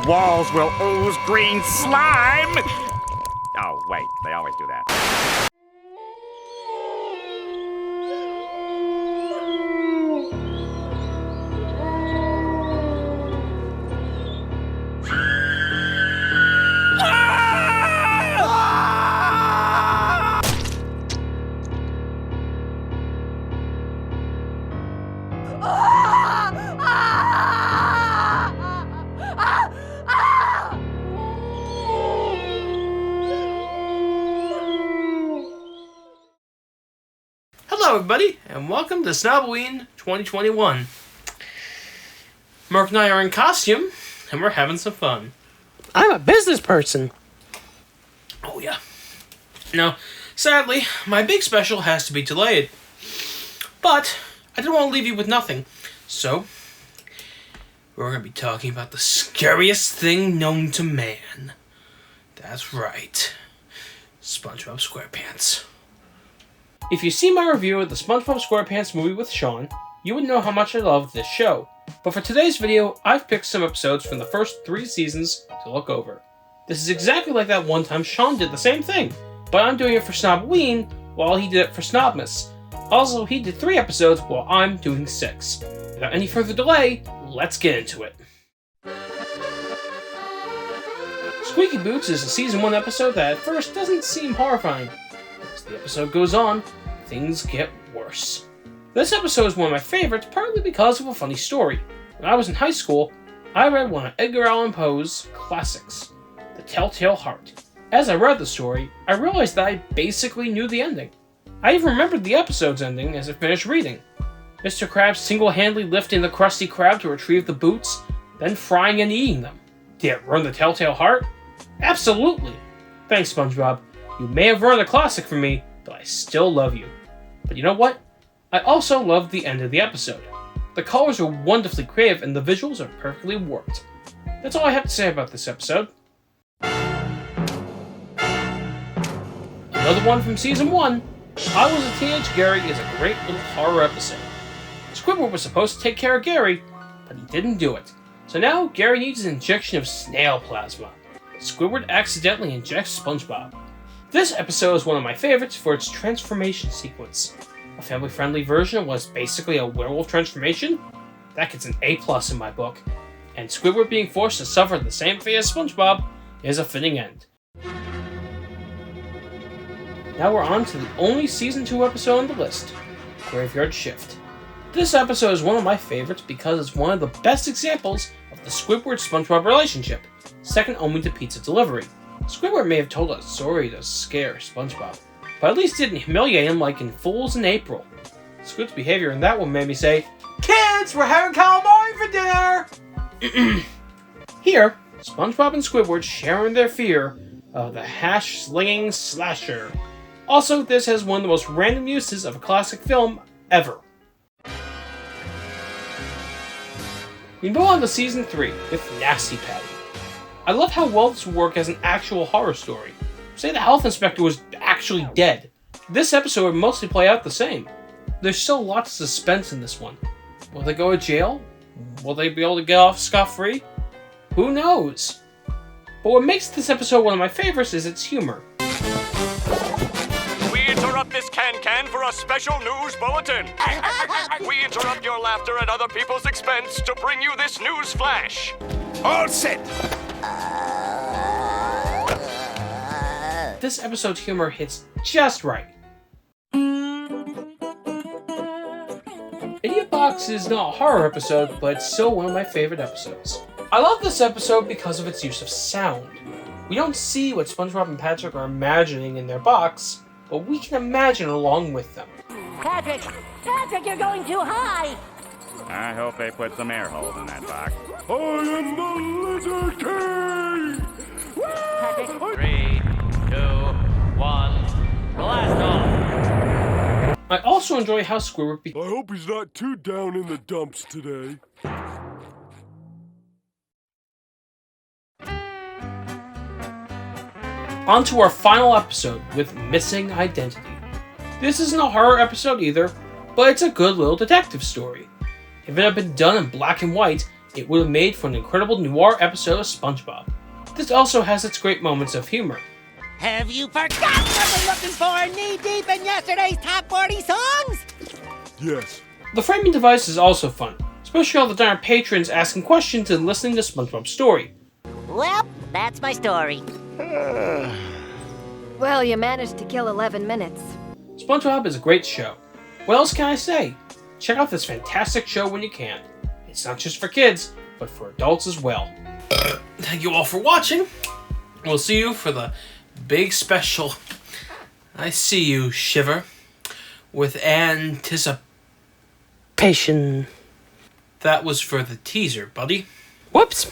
walls will ooze green slime! Oh, wait, they always do that. Hello everybody, and welcome to Snoboween 2021. Mark and I are in costume, and we're having some fun. I'm a business person. Oh yeah. Now, sadly, my big special has to be delayed. But, I didn't want to leave you with nothing. So, we're going to be talking about the scariest thing known to man. That's right. SpongeBob SquarePants. If you see my review of the SpongeBob SquarePants movie with Sean, you would know how much I love this show. But for today's video, I've picked some episodes from the first 3 seasons to look over. This is exactly like that one time Sean did the same thing, but I'm doing it for Snoboween while he did it for Snobmas. Also, he did 3 episodes while I'm doing 6. Without any further delay, let's get into it. Squeaky Boots is a season 1 episode that at first doesn't seem horrifying. As the episode goes on, things get worse. This episode is one of my favorites partly because of a funny story. When I was in high school, I read one of Edgar Allan Poe's classics, The Telltale Heart. As I read the story, I realized that I basically knew the ending. I even remembered the episode's ending as I finished reading. Mr. Krabs single-handedly lifting the Krusty Krab to retrieve the boots, then frying and eating them. Did it ruin the Telltale Heart? Absolutely! Thanks, SpongeBob. You may have ruined a classic for me, but I still love you. But you know what? I also loved the end of the episode. The colors are wonderfully creative and the visuals are perfectly warped. That's all I have to say about this episode. Another one from season 1, I Was a Teenage Gary is a great little horror episode. Squidward was supposed to take care of Gary, but he didn't do it. So now Gary needs an injection of snail plasma. Squidward accidentally injects SpongeBob. This episode is one of my favorites for its transformation sequence. A family-friendly version of what's basically a werewolf transformation? That gets an A+ in my book. And Squidward being forced to suffer the same fate as SpongeBob is a fitting end. Now we're on to the only Season 2 episode on the list, Graveyard Shift. This episode is one of my favorites because it's one of the best examples of the Squidward-SpongeBob relationship, second only to pizza delivery. Squidward may have told a story to scare SpongeBob, but at least didn't humiliate him like in Fools in April. Squid's behavior in that one made me say, "Kids, we're having calamari for dinner!" Here, SpongeBob and Squidward sharing their fear of the hash-slinging slasher. Also, this has one of the most random uses of a classic film ever. We move on to Season 3 with Nasty Patty. I love how well this would work as an actual horror story. Say the health inspector was actually dead. This episode would mostly play out the same. There's still lots of suspense in this one. Will they go to jail? Will they be able to get off scot-free? Who knows? But what makes this episode one of my favorites is its humor. We interrupt this can for a special news bulletin. We interrupt your laughter at other people's expense to bring you this news flash. All set! This episode's humor hits just right. Idiot Box is not a horror episode, but it's still one of my favorite episodes. I love this episode because of its use of sound. We don't see what SpongeBob and Patrick are imagining in their box, but we can imagine along with them. Patrick, you're going too high! I hope they put some air holes in that box. I am the Lizard King! Patrick, 3, 2, 1, blast off! I also enjoy how Squidward I hope he's not too down in the dumps today. On to our final episode with Missing Identity. This isn't a horror episode either, but it's a good little detective story. If it had been done in black and white, it would have made for an incredible noir episode of SpongeBob. This also has its great moments of humor. Have you forgotten what we're looking for knee-deep in yesterday's top 40 songs? Yes. The framing device is also fun, especially all the darn patrons asking questions and listening to SpongeBob's story. Well, that's my story. Well, you managed to kill 11 minutes. SpongeBob is a great show. What else can I say? Check out this fantastic show when you can. It's not just for kids, but for adults as well. Thank you all for watching. We'll see you for the big special. I see you, Shiver, with anticipation. That was for the teaser, buddy. Whoops.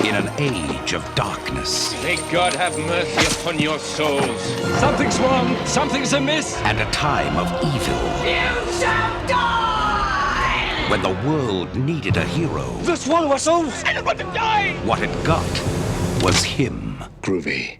In an age of darkness. May God have mercy upon your souls. Something's wrong. Something's amiss. And a time of evil. You shall die! When the world needed a hero. The swallow us souls. I don't want to die! What it got was him. Groovy.